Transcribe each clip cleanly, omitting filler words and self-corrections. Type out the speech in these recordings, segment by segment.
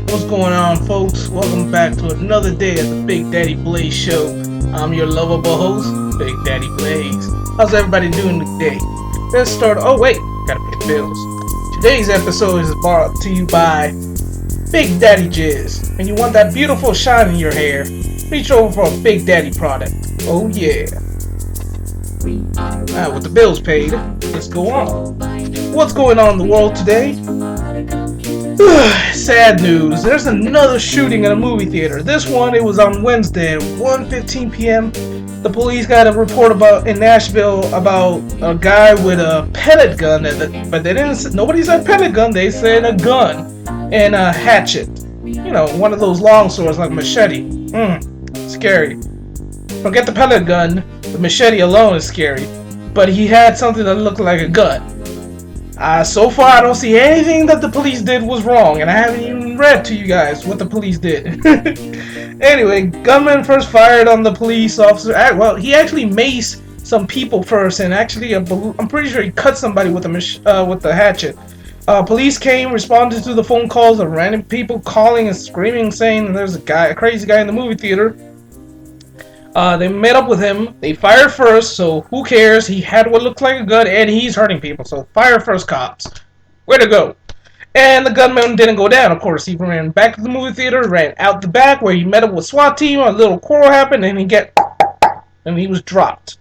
What's going on, folks? Welcome back to another day at the Big Daddy Blaze Show. I'm your lovable host, Big Daddy Blaze. How's everybody doing today? Let's start. Oh, wait, gotta pay the bills. Today's episode is brought to you by Big Daddy Jizz. When you want that beautiful shine in your hair, reach over for a Big Daddy product. Oh, yeah. Now, with the bills paid, let's go on. What's going on in the world today? Sad news. There's another shooting in a movie theater. This one, it was on Wednesday at 1:15 p.m. The police got a report in Nashville about a guy with a pellet gun, but they didn't. Nobody said pellet gun. They said a gun and a hatchet. You know, one of those long swords like machete. Scary. Forget the pellet gun. The machete alone is scary. But he had something that looked like a gun. So far, I don't see anything that the police did was wrong, and I haven't even read to you guys what the police did. Anyway, gunman first fired on the police officer. Well, he actually maced some people first, and actually, I'm pretty sure he cut somebody with the hatchet. Police came, responded to the phone calls of random people calling and screaming, saying there's a crazy guy in the movie theater. They met up with him. They fired first, so who cares? He had what looked like a gun, and he's hurting people. So fire first, cops. Way to go. And the gunman didn't go down, of course. He ran back to the movie theater, ran out the back where he met up with SWAT team. A little quarrel happened, and he was dropped.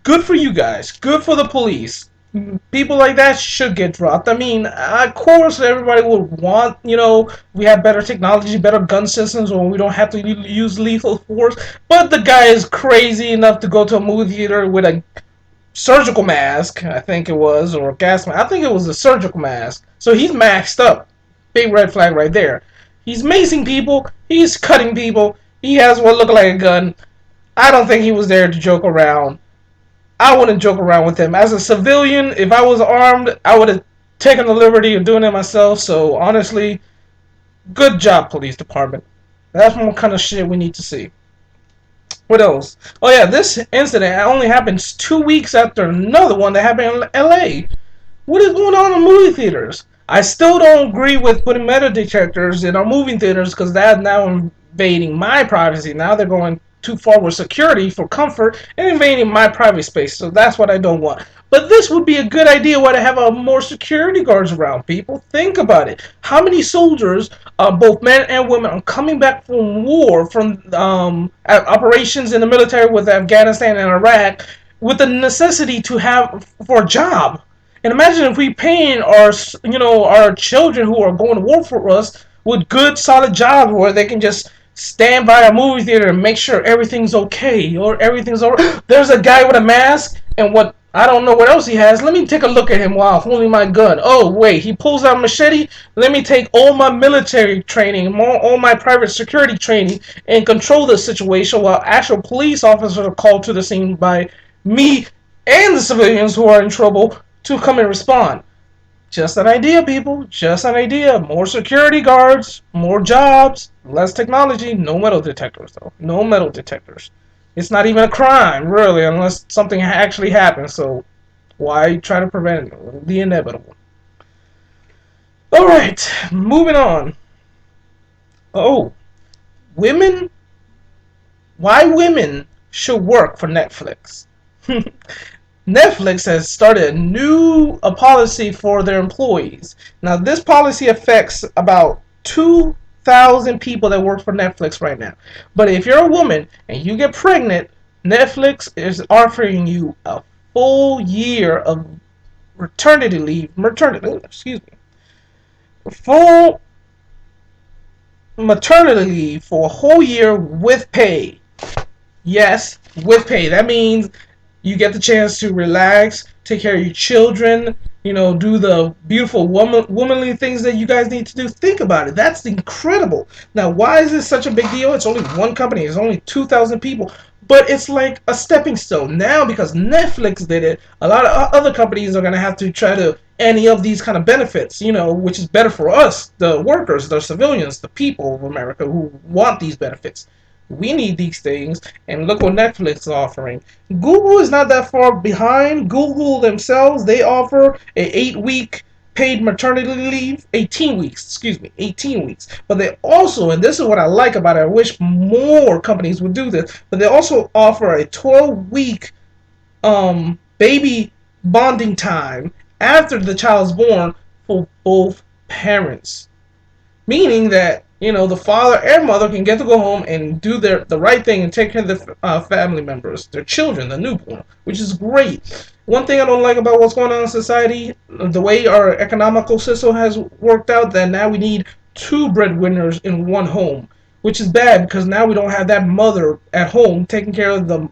Good for you guys. Good for the police. People like that should get dropped. I mean, of course, everybody would want, we have better technology, better gun systems, or we don't have to use lethal force. But the guy is crazy enough to go to a movie theater with a surgical mask, I think it was, or a gas mask. I think it was a surgical mask. So he's maxed up. Big red flag right there. He's macing people. He's cutting people. He has what looked like a gun. I don't think he was there to joke around. I wouldn't joke around with him. As a civilian, if I was armed, I would have taken the liberty of doing it myself. So, honestly, good job, police department. That's what kind of shit we need to see. What else? Oh, yeah, this incident only happens 2 weeks after another one that happened in L.A. What is going on in movie theaters? I still don't agree with putting metal detectors in our movie theaters because that's now invading my privacy. Now they're going too far with security for comfort and invading my private space. So that's what I don't want. But this would be a good idea to have more security guards around, people. Think about it. How many soldiers, both men and women, are coming back from war, from operations in the military with Afghanistan and Iraq, with the necessity to have for a job? And imagine if we paying our children who are going to war for us with good, solid jobs where they can just stand by a movie theater and make sure everything's okay or everything's alright. There's a guy with a mask and I don't know what else he has. Let me take a look at him while holding my gun. Oh wait, he pulls out a machete. Let me take all my military training, all my private security training, and control the situation while actual police officers are called to the scene by me and the civilians who are in trouble to come and respond. Just an idea, people. Just an idea. More security guards, more jobs, less technology. No metal detectors, though. No metal detectors. It's not even a crime, really, unless something actually happens. So why try to prevent the inevitable? All right, moving on. Oh, women. Why women should work for Netflix? Netflix has started a policy for their employees. Now, this policy affects about 2,000 people that work for Netflix right now. But if you're a woman and you get pregnant, Netflix is offering you a full year of full maternity leave for a whole year with pay. Yes, with pay. That means you get the chance to relax, take care of your children, do the beautiful womanly things that you guys need to do. Think about it. That's incredible. Now, why is this such a big deal? It's only one company. It's only 2,000 people. But it's like a stepping stone. Now, because Netflix did it, a lot of other companies are going to have to try to any of these kind of benefits, which is better for us, the workers, the civilians, the people of America who want these benefits. We need these things, and look what Netflix is offering. Google is not that far behind. Google themselves, they offer a 8-week paid maternity leave, 18 weeks, excuse me, 18 weeks. But they also, and this is what I like about it, I wish more companies would do this, but they also offer a 12-week baby bonding time after the child's born for both parents, meaning that the father and mother can get to go home and do the right thing and take care of the family members, their children, the newborn, which is great. One thing I don't like about what's going on in society, the way our economical system has worked out, that now we need two breadwinners in one home, which is bad because now we don't have that mother at home taking care of the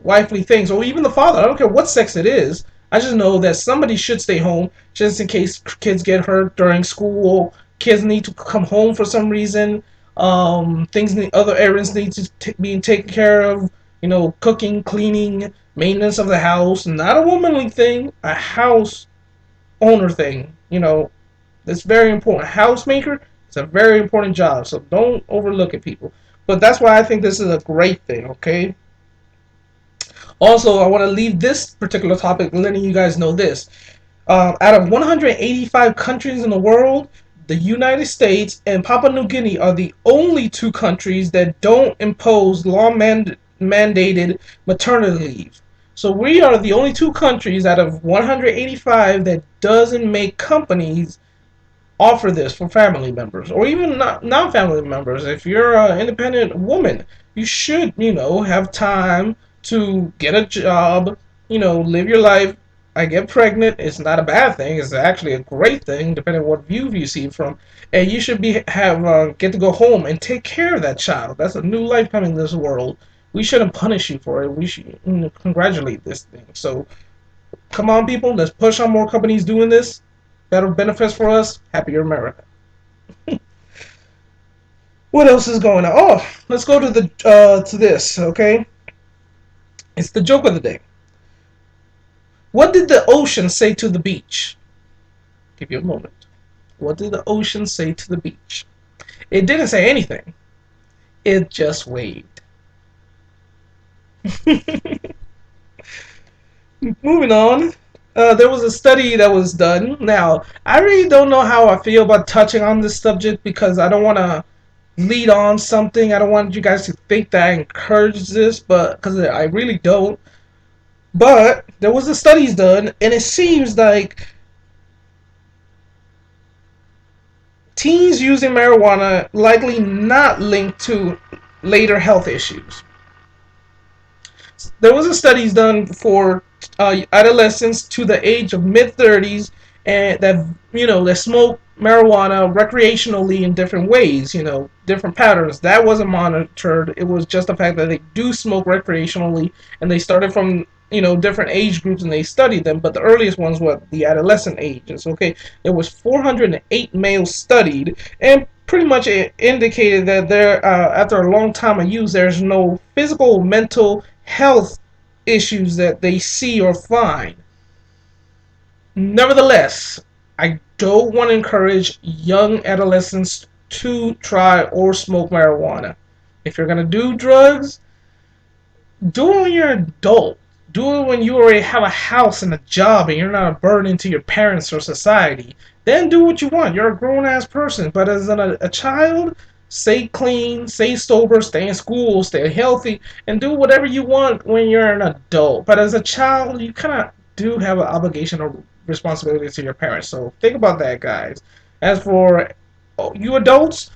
wifely things, or even the father. I don't care what sex it is. I just know that somebody should stay home just in case kids get hurt during school, kids need to come home for some reason, other errands need to be taken care of, cooking, cleaning, maintenance of the house. Not a womanly thing, a house owner thing. It's very important. Housemaker is a very important job, so don't overlook it, people. But that's why I think this is a great thing, okay? Also, I want to leave this particular topic letting you guys know this. Out of 185 countries in the world, the United States and Papua New Guinea are the only two countries that don't impose law mandated maternity leave. So we are the only two countries out of 185 that doesn't make companies offer this for family members, or even not non-family members. If you're an independent woman, you should have time to get a job, live your life. I get pregnant, it's not a bad thing, it's actually a great thing depending on what view you see it from. And you should be have get to go home and take care of that child. That's a new life coming to this world. We shouldn't punish you for it. We should congratulate this thing. So come on, people, let's push on more companies doing this. Better benefits for us. Happier America. What else is going on? Oh, let's go to the to this. Okay, it's the joke of the day. What did the ocean say to the beach? Give you a moment. What did the ocean say to the beach? It didn't say anything. It just waved. Moving on. There was a study that was done. Now, I really don't know how I feel about touching on this subject because I don't want to lead on something. I don't want you guys to think that I encourage this, but because I really don't. But there was a studies done, and it seems like teens using marijuana likely not linked to later health issues. There was a studies done for adolescents to the age of mid 30s, and that smoke marijuana recreationally in different ways, different patterns. That wasn't monitored. It was just the fact that they do smoke recreationally, and they started from different age groups and they studied them. But the earliest ones were the adolescent ages. Okay, there was 408 males studied, and pretty much it indicated that there, after a long time of use, there's no physical, mental health issues that they see or find. Nevertheless, I don't want to encourage young adolescents to try or smoke marijuana. If you're going to do drugs, do it when you're an adult. Do it when you already have a house and a job and you're not a burden to your parents or society. Then do what you want. You're a grown ass person. But as a child, stay clean, stay sober, stay in school, stay healthy, and do whatever you want when you're an adult. But as a child, you kind of do have an obligation or responsibility to your parents. So think about that, guys. As for you adults,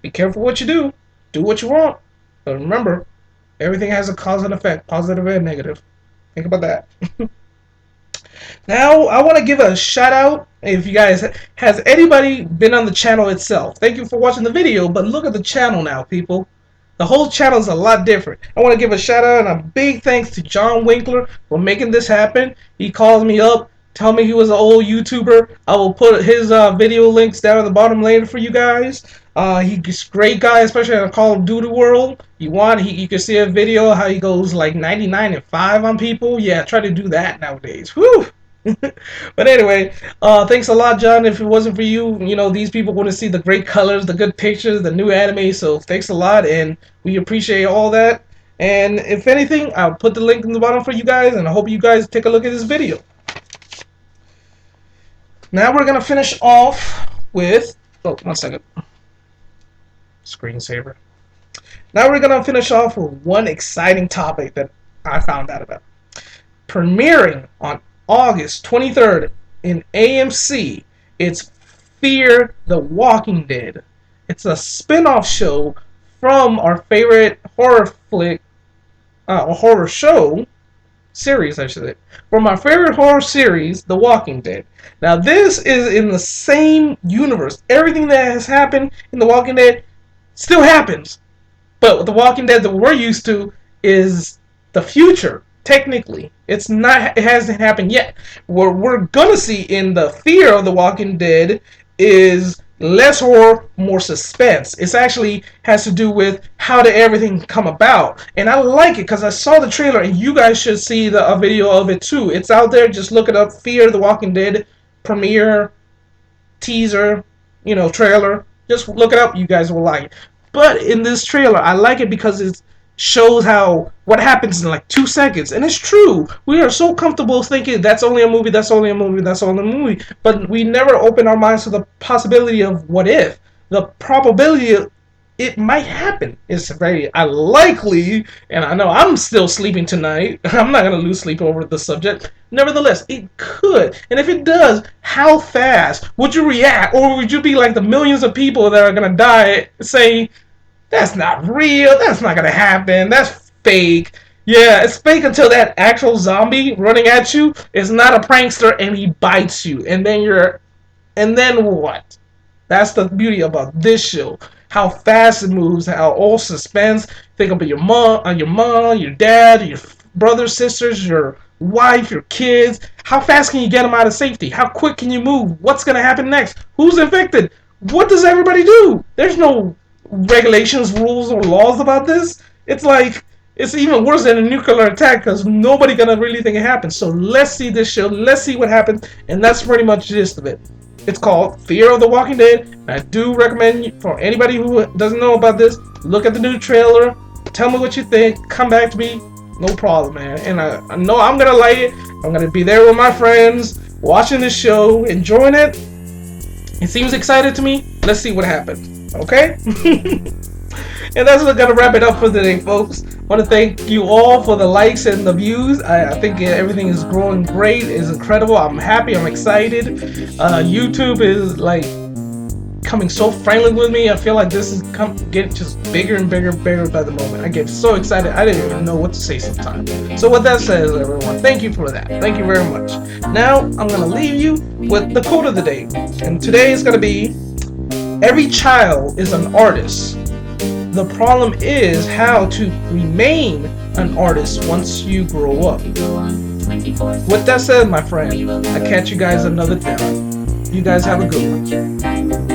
be careful what you do. Do what you want. But remember, everything has a cause and effect, positive and negative. Think about that. Now, I want to give a shout out. If you guys, has anybody been on the channel itself? Thank you for watching the video, but look at the channel now, people. The whole channel is a lot different. I want to give a shout out and a big thanks to John Winkler for making this happen. He called me up, tell me he was an old YouTuber. I will put his video links down at the bottom later for you guys. He's a great guy, especially in the Call of Duty world. You can see a video how he goes like 99 and 5 on people. Yeah, try to do that nowadays. Whew. But anyway, thanks a lot, John. If it wasn't for you, these people wouldn't see the great colors, the good pictures, the new anime. So thanks a lot, and we appreciate all that. And if anything, I'll put the link in the bottom for you guys, and I hope you guys take a look at this video. Now we're gonna finish off with. Oh, 1 second. Screensaver. Now we're gonna finish off with one exciting topic that I found out about. Premiering on August 23rd in AMC, it's Fear the Walking Dead. It's a spin-off show from our favorite horror flick, horror show series, I should say, from our favorite horror series, The Walking Dead. Now, this is in the same universe. Everything that has happened in The Walking Dead still happens. But The Walking Dead that we're used to is the future. Technically, it's not. It hasn't happened yet. What we're gonna see in the Fear of the Walking Dead is less horror, more suspense. It actually has to do with how did everything come about, and I like it because I saw the trailer, and you guys should see a video of it too. It's out there. Just look it up. Fear of the Walking Dead premiere teaser, trailer. Just look it up. You guys will like it. But in this trailer, I like it because it shows what happens in like 2 seconds. And it's true. We are so comfortable thinking that's only a movie, that's only a movie, that's only a movie. But we never open our minds to the possibility of what if. The probability of it might happen is very unlikely. And I know I'm still sleeping tonight. I'm not going to lose sleep over the subject. Nevertheless, it could. And if it does, how fast would you react? Or would you be like the millions of people that are going to die saying, that's not real, that's not going to happen, that's fake. Yeah, it's fake until that actual zombie running at you is not a prankster and he bites you. And then what? That's the beauty about this show. How fast it moves, how all suspense. Think about your mom, your dad, your brothers, sisters, your wife, your kids. How fast can you get them out of safety? How quick can you move? What's going to happen next? Who's infected? What does everybody do? There's no regulations, rules, or laws about this. It's even worse than a nuclear attack because nobody gonna really think it happens. So let's see this show. Let's see what happens, and that's pretty much the gist of it. It's called Fear of the Walking Dead. And I do recommend for anybody who doesn't know about this, look at the new trailer. Tell me what you think. Come back to me. No problem, man. And I know I'm gonna like it. I'm gonna be there with my friends, watching this show, enjoying it. It seems excited to me. Let's see what happens. Okay? And that's gonna wrap it up for today, folks. I want to thank you all for the likes and the views. I think everything is growing great. It's incredible. I'm happy. I'm excited. YouTube is like coming so friendly with me. I feel like this is getting just bigger and bigger and bigger by the moment. I get so excited. I didn't even know what to say sometimes. So with that said, everyone, thank you for that. Thank you very much. Now I'm gonna leave you with the quote of the day, and today is gonna be: every child is an artist. The problem is how to remain an artist once you grow up. With that said, my friend, I catch you guys another time. You guys have a good one.